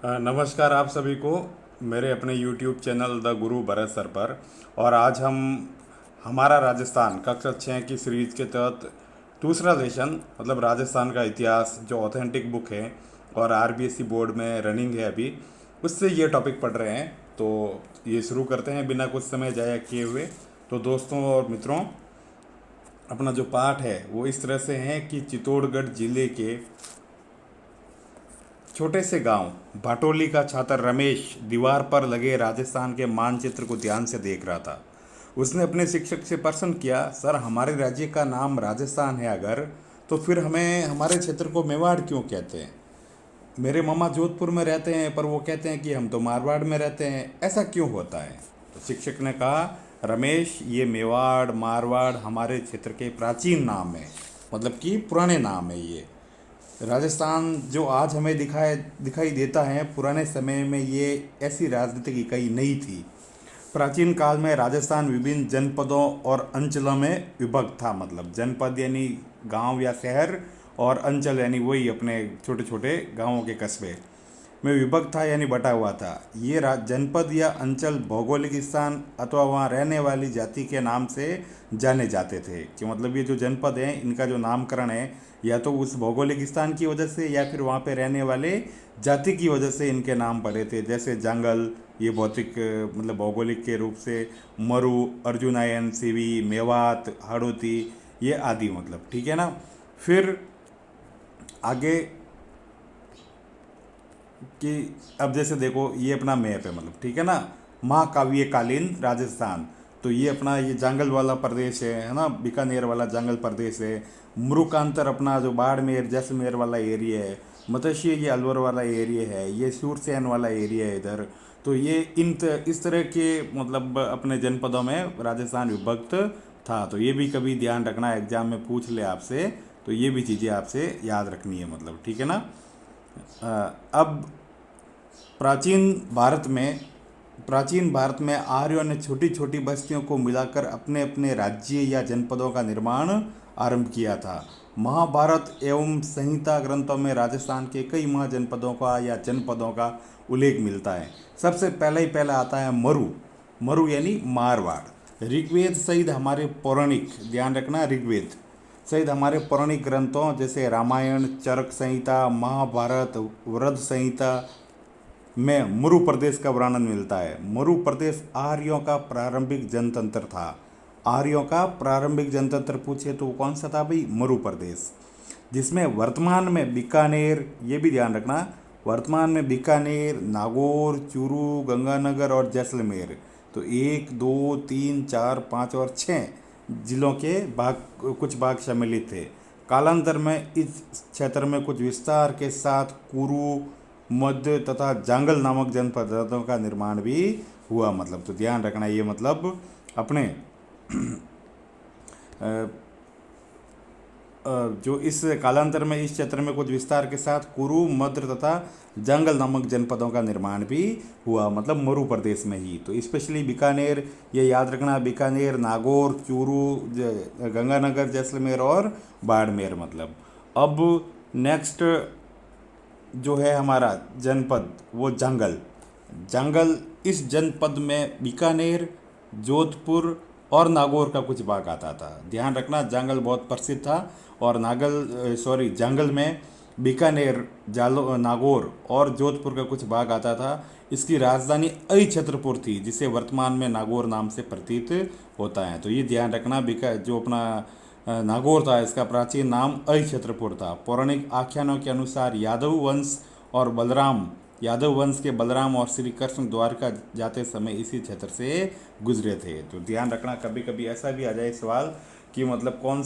नमस्कार आप सभी को मेरे अपने YouTube channel the Guru Bharat sir पर। और आज हम हमारा राजस्थान कक्षा 6 की सीरीज के तहत दूसरा लेसन मतलब राजस्थान का इतिहास जो ऑथेंटिक बुक है और आरबीएसई बोर्ड में रनिंग है अभी, उससे ये टॉपिक पढ़ रहे हैं। तो ये शुरू करते हैं बिना कुछ समय जाया किए हुए। तो दोस्तों और मित्रों, अपना जो पाठ है वो इस तरह से है कि चित्तौड़गढ़ जिले के छोटे से गांव भाटोली का छात्र रमेश दीवार पर लगे राजस्थान के मानचित्र को ध्यान से देख रहा था। उसने अपने शिक्षक से प्रश्न किया, सर हमारे राज्य का नाम राजस्थान है अगर, तो फिर हमें हमारे क्षेत्र को मेवाड़ क्यों कहते हैं? मेरे मामा जोधपुर में रहते हैं पर वो कहते हैं कि हम तो मारवाड़ में रहते हैं, ऐसा क्यों होता है? तो शिक्षक ने कहा, रमेश ये मेवाड़ मारवाड़ हमारे क्षेत्र के प्राचीन नाम है, मतलब कि पुराने नाम है। ये राजस्थान जो आज हमें दिखाई देता है, पुराने समय में ये ऐसी राजनीतिक इकाई नहीं थी। प्राचीन काल में राजस्थान विभिन्न जनपदों और अंचलों में विभक्त था। मतलब जनपद यानी गांव या शहर, और अंचल यानी वही अपने छोटे छोटे गांवों के कस्बे में विभक्त था, यानी बटा हुआ था। ये जनपद या अंचल भौगोलिक स्थान अथवा वहाँ रहने वाली जाति के नाम से जाने जाते थे। कि मतलब ये जो जनपद हैं इनका जो नामकरण है या तो उस भौगोलिक स्थान की वजह से या फिर वहाँ पे रहने वाले जाति की वजह से इनके नाम पड़े थे। जैसे जंगल ये भौतिक मतलब भौगोलिक के रूप से, मरु, अर्जुनायन, सिवी, मेवात, हाड़ौती ये आदि, मतलब ठीक है ना। फिर आगे कि अब जैसे देखो ये अपना मैप है, मतलब ठीक है ना, महाकाव्यकालीन राजस्थान। तो ये अपना ये जंगल वाला प्रदेश है ना, बीकानेर वाला जंगल प्रदेश है। मुरुकांतर अपना जो बाड़मेर जैसलमेर वाला एरिया है। मत्स्य ये अलवर वाला एरिया है। ये सूरसेन वाला एरिया है इधर। तो ये इस तरह के मतलब अपने जनपदों में राजस्थान विभक्त था। तो ये भी कभी ध्यान रखना, एग्जाम में पूछ ले आपसे, तो ये भी चीज़ें आपसे याद रखनी है, मतलब ठीक है ना। अब प्राचीन भारत में आर्यों ने छोटी छोटी बस्तियों को मिलाकर अपने अपने राज्य या जनपदों का निर्माण आरंभ किया था। महाभारत एवं संहिता ग्रंथों में राजस्थान के कई महाजनपदों का या जनपदों का उल्लेख मिलता है। सबसे पहला आता है मरु। मरु यानी मारवाड़। ऋग्वेद सहित हमारे पौराणिक, ध्यान रखना, ऋग्वेद सहित हमारे पौराणिक ग्रंथों जैसे रामायण, चरक संहिता, महाभारत, वृद्ध संहिता में मरु प्रदेश का वर्णन मिलता है। मरु प्रदेश आर्यों का प्रारंभिक जनतंत्र था। आर्यों का प्रारंभिक जनतंत्र पूछे तो कौन सा था भाई? मरु प्रदेश, जिसमें वर्तमान में बीकानेर, ये भी ध्यान रखना, वर्तमान में बीकानेर, नागौर, चूरू, गंगानगर और जैसलमेर, तो 1, 2, 3, 4, 5 और 6 जिलों के कुछ भाग सम्मिलित थे। कालांतर में इस क्षेत्र में कुछ विस्तार के साथ कुरु, मध्य तथा जांगल नामक जनपदों का निर्माण भी हुआ। मतलब तो ध्यान रखना, ये मतलब अपने जो इस कालांतर में इस क्षेत्र में कुछ विस्तार के साथ कुरु, मध्य तथा जंगल नामक जनपदों का निर्माण भी हुआ, मतलब मरु प्रदेश में ही। तो स्पेशली बीकानेर, ये याद रखना, बीकानेर, नागौर, चूरू, गंगानगर, जैसलमेर और बाड़मेर। मतलब अब नेक्स्ट जो है हमारा जनपद वो जंगल। इस जनपद में बीकानेर, जोधपुर और नागौर का कुछ भाग आता था। ध्यान रखना, जंगल बहुत प्रसिद्ध था। और जंगल में बीकानेर, नागौर और जोधपुर का कुछ भाग आता था। इसकी राजधानी अहिछत्रपुर थी, जिसे वर्तमान में नागौर नाम से प्रतीत होता है। तो ये ध्यान रखना, जो अपना नागौर था इसका प्राचीन नाम अहिछत्रपुर था। पौराणिक आख्यानों के अनुसार यादव वंश के बलराम और श्री कृष्ण द्वारका जाते समय इसी क्षेत्र से गुजरे थे। तो ध्यान रखना, कभी कभी ऐसा भी आ जाए सवाल कि मतलब कौन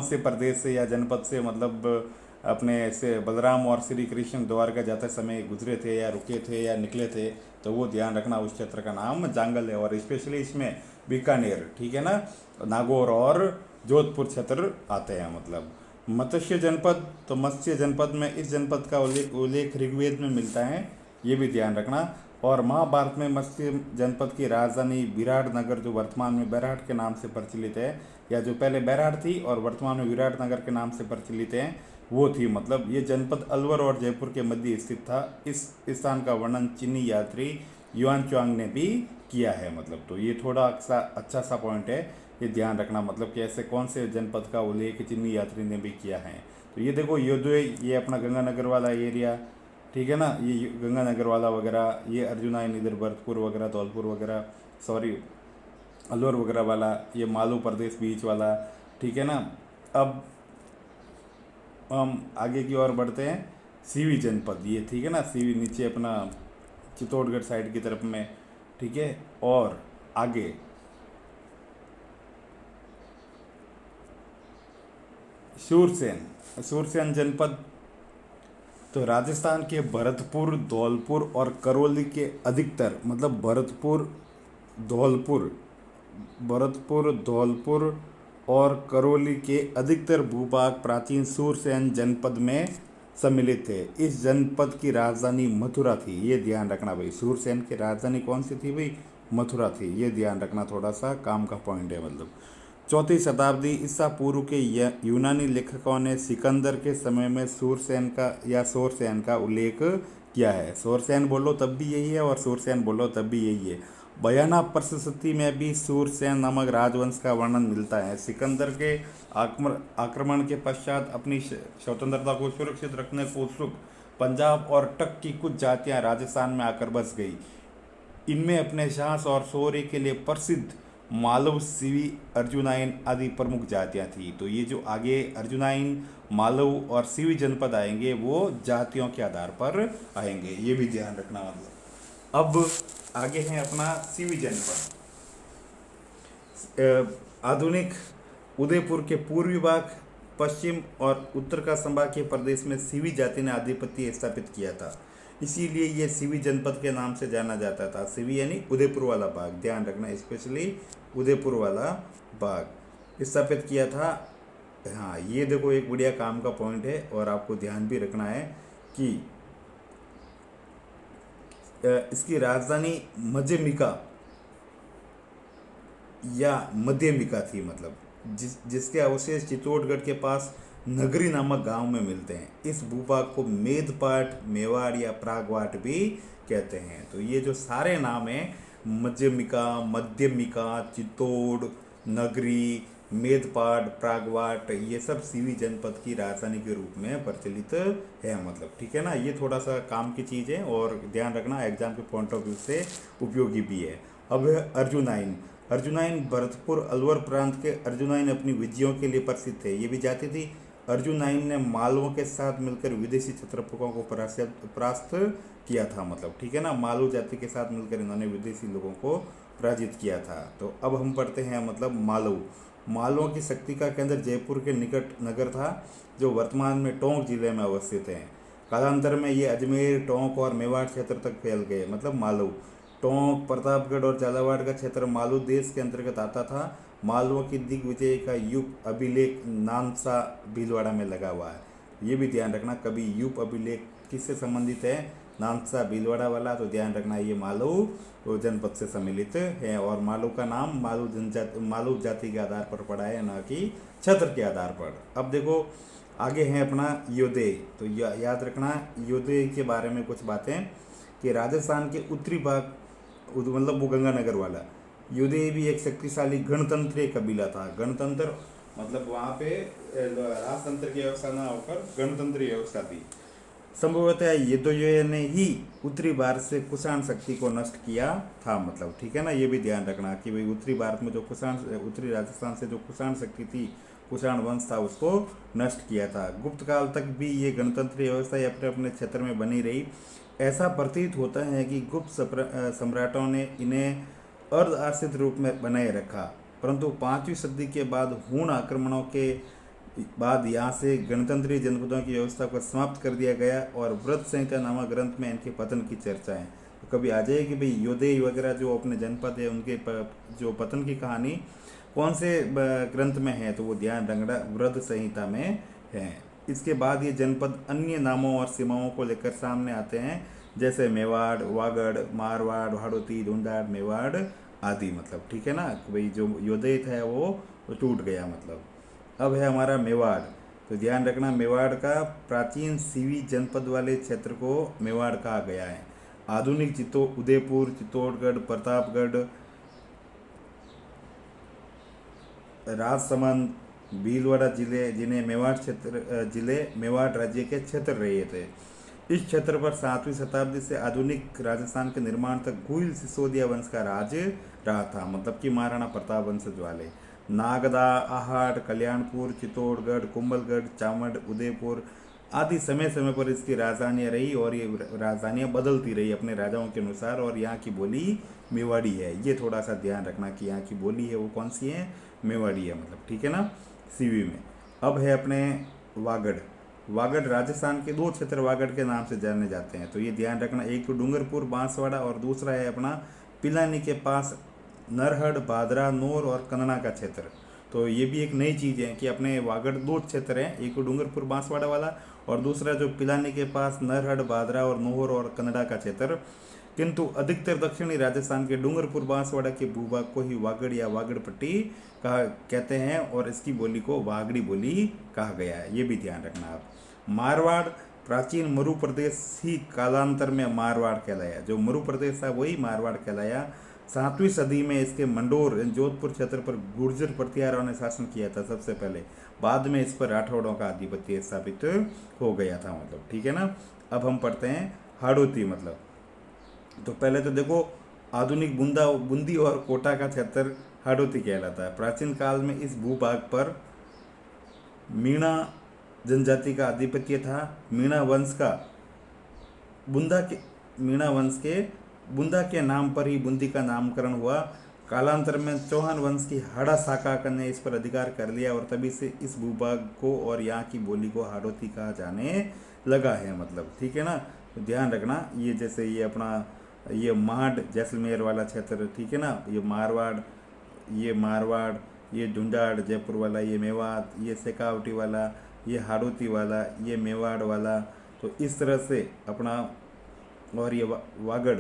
से प्रदेश से या जनपद से मतलब अपने से बलराम और श्री कृष्ण द्वारका जाते समय गुजरे थे या रुके थे या निकले थे। तो वो ध्यान रखना, उस क्षेत्र का नाम जंगल है। और स्पेशली इसमें बीकानेर, ठीक है ना, नागौर और जोधपुर क्षेत्र आते हैं। मतलब मत्स्य जनपद, तो मत्स्य जनपद में इस जनपद का उल्लेख ऋग्वेद में मिलता है, ये भी ध्यान रखना। और महाभारत में मत्स्य जनपद की राजधानी विराट नगर, जो वर्तमान में बैराट के नाम से प्रचलित है, या जो पहले बैराट थी और वर्तमान में विराट नगर के नाम से प्रचलित है, वो थी। मतलब ये जनपद अलवर और जयपुर के मध्य स्थित था। इस स्थान का वर्णन चीनी यात्री युआन च्वांग ने भी किया है। मतलब तो ये थोड़ा अच्छा सा पॉइंट है, ये ध्यान रखना। मतलब कि ऐसे कौन से जनपद का उल्लेख चीनी यात्री ने भी किया है। तो ये देखो योदय, ये अपना गंगानगर वाला एरिया, ठीक है ना, ये गंगानगर वाला वगैरह, ये अर्जुनाइन इधर भरतपुर वगैरह, धौलपुर वगैरह, सॉरी अलवर वगैरह वाला, ये मालू प्रदेश बीच वाला, ठीक है ना। अब हम आगे की ओर बढ़ते हैं। सीवी जनपद, ये ठीक है ना, सीवी नीचे अपना चित्तौड़गढ़ साइड की तरफ में, ठीक है। और आगे सूरसेन, सूरसेन जनपद तो राजस्थान के भरतपुर, धौलपुर और करौली के अधिकतर, मतलब धौलपुर धौलपुर और करौली के अधिकतर भूभाग प्राचीन सूरसेन जनपद में सम्मिलित थे। इस जनपद की राजधानी मथुरा थी, ये ध्यान रखना भाई। सूरसेन की राजधानी कौन सी थी भाई? मथुरा थी, ये ध्यान रखना, थोड़ा सा काम का पॉइंट है। मतलब 4वीं शताब्दी ईसा पूर्व के यूनानी लेखकों ने सिकंदर के समय में सूरसेन का या सोरसेन का उल्लेख किया है। सोरसेन बोलो तब भी यही है और सूरसेन बोलो तब भी यही है। बयाना प्रशस्ति में भी सूरसेन नामक राजवंश का वर्णन मिलता है। सिकंदर के आक्रमण के पश्चात अपनी स्वतंत्रता को सुरक्षित रखने को उत्सुक पंजाब और टक की कुछ जातियां राजस्थान में आकर बस गई। इनमें अपने साहस और शौर्य के लिए प्रसिद्ध मालव, सीवी, अर्जुनाइन आदि प्रमुख जातियां थी। तो ये जो आगे अर्जुनाइन, मालव और सीवी जनपद आएंगे वो जातियों के आधार पर आएंगे, ये भी ध्यान रखना। मतलब अब आगे है अपना सीवी जनपद। आधुनिक उदयपुर के पूर्वी भाग, पश्चिम और उत्तर का संभागीय प्रदेश में सीवी जाति ने आधिपत्य स्थापित किया था, इसीलिए ये सीवी जनपद के नाम से जाना जाता था। सीवी यानी उदयपुर वाला भाग, ध्यान रखना, स्पेशली उदयपुर वाला भाग स्थापित किया था। हाँ, ये देखो एक बढ़िया काम का पॉइंट है और आपको ध्यान भी रखना है कि इसकी राजधानी मध्यमिका थी। मतलब जिसके अवशेष चित्तौड़गढ़ के पास नगरी नामक गांव में मिलते हैं। इस भूभाग को मेदपाट, मेवाड़ या प्रागवाट भी कहते हैं। तो ये जो सारे नाम हैं, मध्यमिका, चित्तौड़, नगरी, मेदपाट, प्रागवाट, ये सब सीवी जनपद की राजधानी के रूप में प्रचलित है। मतलब ठीक है ना, ये थोड़ा सा काम की चीज़ है और ध्यान रखना, एग्जाम के पॉइंट ऑफ व्यू से उपयोगी भी है। अब है अर्जुनाइन। अर्जुनाइन भरतपुर अलवर प्रांत के अर्जुनाइन अपनी विजयों के लिए प्रसिद्ध थे। ये भी जाति थी। अर्जुनाइन ने मालवों के साथ मिलकर विदेशी क्षत्रपों को परास्त किया था। मतलब ठीक है ना, मालव जाति के साथ मिलकर इन्होंने विदेशी लोगों को पराजित किया था। तो अब हम पढ़ते हैं मतलब मालवों की शक्ति का केंद्र जयपुर के निकट नगर था, जो वर्तमान में टोंक जिले में अवस्थित है। कालांतर में ये अजमेर, टोंक और मेवाड़ क्षेत्र तक फैल गए। मतलब मालव, टोंक, प्रतापगढ़ और झालावाड़ का क्षेत्र मालव देश के अंतर्गत आता था। मालवों की दिग्विजय का युग अभिलेख नानसा भीलवाड़ा में लगा हुआ है। ये भी ध्यान रखना, कभी युग अभिलेख किससे संबंधित है? नानसा भीलवाड़ा वाला। तो ध्यान रखना, ये मालव जनपद से सम्मिलित है और मालव का नाम मालव जाति के आधार पर पड़ा है, न कि क्षेत्र के आधार पर। अब देखो आगे है अपना योदय। तो याद रखना योदय के बारे में कुछ बातें कि राजस्थान के उत्तरी भाग, मतलब वो गंगानगर वाला योदय भी एक शक्तिशाली गणतंत्रीय कबीला था। गणतंत्र मतलब वहाँ पे राजतंत्र की व्यवस्था ना होकर गणतंत्रीय व्यवस्था थी। संभवतः योदय ने ही उत्तरी भारत से कुषाण शक्ति को नष्ट किया था। मतलब ठीक है ना, ये भी ध्यान रखना कि भाई उत्तरी भारत में जो उत्तरी राजस्थान से जो कुषाण शक्ति थी, कुषाण वंश था, उसको नष्ट किया था। गुप्त काल तक भी ये गणतंत्रीय व्यवस्था अपने अपने क्षेत्र में बनी रही। ऐसा प्रतीत होता है कि गुप्त सम्राटों ने इन्हें अर्ध आश्रित रूप में बनाए रखा, परंतु 5वीं सदी के बाद हूण आक्रमणों के बाद यहाँ से गणतंत्रीय जनपदों की व्यवस्था को समाप्त कर दिया गया और व्रत संहिता नामक ग्रंथ में इनके पतन की चर्चा है। तो कभी आ जाए कि भाई योदय वगैरह जो अपने जनपद है उनके जो पतन की कहानी कौन से ग्रंथ में है, तो वो ध्यान रखना व्रत संहिता में है। इसके बाद ये जनपद अन्य नामों और सीमाओं को लेकर सामने आते हैं, जैसे मेवाड़, वागड़, मारवाड़, हाड़ौती, ढूंढाड़, मेवाड़ आदि। मतलब ठीक है ना, भाई जो योदय था वो टूट गया। मतलब अब है हमारा मेवाड़। तो ध्यान रखना, मेवाड़ का प्राचीन सीवी जनपद वाले क्षेत्र को मेवाड़ कहा गया है। आधुनिक उदयपुर, चित्तौड़गढ़, प्रतापगढ़, राजसमंद, भीलवाड़ा जिले जिन्हें जिले मेवाड़ राज्य के क्षेत्र रहे थे। इस क्षेत्र पर 7वीं शताब्दी से आधुनिक राजस्थान के निर्माण तक गुइल सिसोदिया वंश का राज रहा था, मतलब कि महाराणा प्रताप वंशज वाले। नागदा, आहट, कल्याणपुर, चित्तौड़गढ़, कुंभलगढ़, चामड़, उदयपुर आदि समय समय पर इसकी राजधानियाँ रही और ये राजधानियाँ बदलती रही अपने राजाओं के अनुसार, और यहाँ की बोली मेवाड़ी है। ये थोड़ा सा ध्यान रखना कि यहाँ की बोली है वो कौन सी है, मेवाड़ी है, मतलब ठीक है ना, सीवी में। अब है अपने वागड़। वागड़ राजस्थान के 2 क्षेत्र वागड़ के नाम से जाने जाते हैं, तो ये ध्यान रखना, एक तो डूंगरपुर बांसवाड़ा और दूसरा है अपना पिलानी के पास नरहड़, भादरा, नौर और कन्नड़ा का क्षेत्र। तो ये भी एक नई चीज़ है कि अपने वागड़ 2 क्षेत्र हैं, एक तो डूंगरपुर बांसवाड़ा वाला और दूसरा जो पिलानी के पास नरहड़, भादरा और नौर और कन्नड़ा का क्षेत्र। किंतु अधिकतर दक्षिणी राजस्थान के डूंगरपुर बांसवाड़ा के भूभाग को ही वागड़ या वागड़ पट्टी कहा कहते हैं और इसकी बोली को वागड़ी बोली कहा गया है, ये भी ध्यान रखना आप। मारवाड़ प्राचीन मरु प्रदेश ही कालांतर में मारवाड़ कहलाया, जो मरु प्रदेश था वही मारवाड़ कहलाया। 7वीं सदी में इसके मंडोर जोधपुर क्षेत्र पर गुर्जर प्रतिहारों ने शासन किया था सबसे पहले, बाद में इस पर राठौड़ों का आधिपत्य स्थापित हो गया था, मतलब ठीक है ना। अब हम पढ़ते हैं हाड़ौती, मतलब तो पहले तो देखो, आधुनिक बूंदी और कोटा का क्षेत्र हाड़ौती कहलाता है। प्राचीन काल में इस भूभाग पर मीणा जनजाति का आधिपत्य था। मीणा वंश के बुंदा के नाम पर ही बूंदी का नामकरण हुआ। कालांतर में चौहान वंश की हाड़ा शाखा ने इस पर अधिकार कर लिया और तभी से इस भूभाग को और यहाँ की बोली को हाड़ौती कहा जाने लगा है, मतलब ठीक है ना। तो ध्यान रखना, ये जैसे ये अपना ये माड जैसलमेर वाला क्षेत्र, ठीक है ना, ये मारवाड़, ये ढूंढाड़ जयपुर वाला, ये मेवात, ये शेखावटी वाला, ये हाड़ौती वाला, ये मेवाड़ वाला, तो इस तरह से अपना, और ये वागड़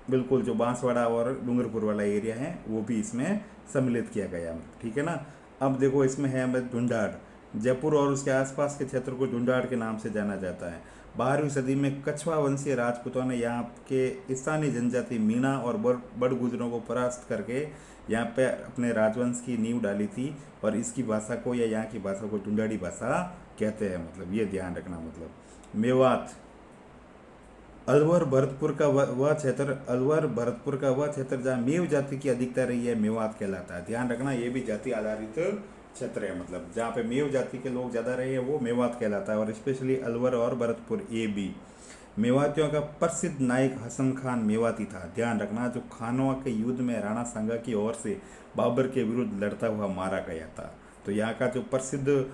बिल्कुल जो बांसवाड़ा और डूंगरपुर वाला एरिया है वो भी इसमें सम्मिलित किया गया, ठीक है ना। अब देखो इसमें है ढूंढाड़, जयपुर और उसके आसपास के क्षेत्र को ढूंढाड़ के नाम से जाना जाता है। 12वीं सदी में कछवा वंशीय राजपूतों ने यहाँ के स्थानीय जनजाति मीणा और बड़ गुजरों को परास्त करके यहाँ पे अपने राजवंश की नींव डाली थी और इसकी भाषा को या यहाँ की भाषा को ढूंढाड़ी भाषा कहते हैं, मतलब ये ध्यान रखना। मतलब मेवात, अलवर भरतपुर का वह क्षेत्र जहाँ मेव जाति की अधिकता रही है मेवात कहलाता है। ध्यान रखना, ये भी जाति आधारित क्षेत्र है, मतलब जहाँ पे मेव जाति के लोग ज़्यादा रहे हैं वो मेवात कहलाता है, और स्पेशली अलवर और भरतपुर ये भी। मेवातियों का प्रसिद्ध नायक हसन खान मेवाती था। ध्यान रखना, जो खानवा के युद्ध में राणा सांगा की ओर से बाबर के विरुद्ध लड़ता हुआ मारा गया था। तो यहाँ का जो प्रसिद्ध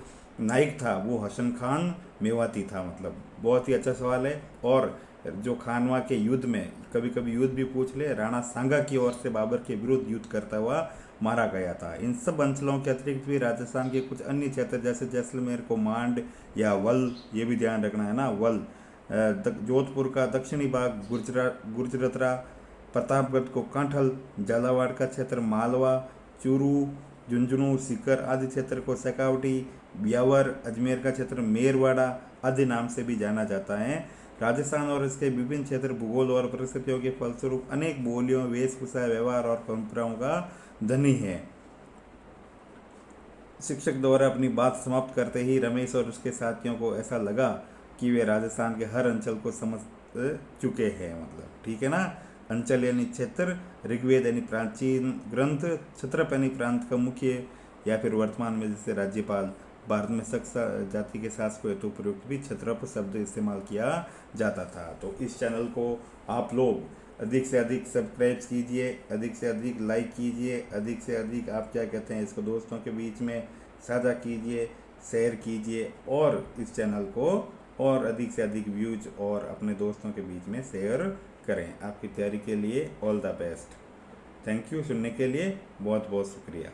नायक था वो हसन खान मेवाती था, मतलब बहुत ही अच्छा सवाल है। और जो खानवा के युद्ध में, कभी कभी युद्ध भी पूछ ले, राणा सांगा की ओर से बाबर के विरुद्ध युद्ध करता हुआ मारा गया था। इन सब अंचलों के अतिरिक्त भी राजस्थान के कुछ अन्य क्षेत्र जैसे जैसलमेर को मांड या वल, ये भी ध्यान रखना है ना, वल, जोधपुर का दक्षिणी भाग गुर्जरतरा, प्रतापगढ़ को कांठल, झालावाड़ का क्षेत्र मालवा, चूरू, झुंझुनू, सीकर आदि क्षेत्र को शेखावटी, ब्यावर, अजमेर का क्षेत्र मेरवाड़ा आदि नाम से भी जाना जाता है। राजस्थान और इसके विभिन्न क्षेत्र भूगोल और परिस्थितियों के फलस्वरूप अनेक बोलियों, वेशभूषा, व्यवहार और परंपराओं का धनी है। शिक्षक द्वारा अपनी बात समाप्त करते ही रमेश और उसके साथियों को ऐसा लगा कि वे राजस्थान के हर अंचल को समझ चुके हैं, मतलब ठीक है ना। अंचल यानी क्षेत्र, ऋग्वेद यानी प्राचीन ग्रंथ, क्षत्रप यानी प्रांत का मुख्य या फिर वर्तमान में जैसे राज्यपाल। भारत में शक जाति के शासकों हेतु प्रयुक्त भी क्षत्रप शब्द इस्तेमाल किया जाता था। तो इस चैनल को आप लोग अधिक से अधिक सब्सक्राइब कीजिए, अधिक से अधिक लाइक कीजिए, अधिक से अधिक आप क्या कहते हैं इसको दोस्तों के बीच में साझा कीजिए, शेयर कीजिए, और इस चैनल को और अधिक से अधिक व्यूज और अपने दोस्तों के बीच में शेयर करें। आपकी तैयारी के लिए all the best. Thank you, सुनने के लिए बहुत बहुत शुक्रिया।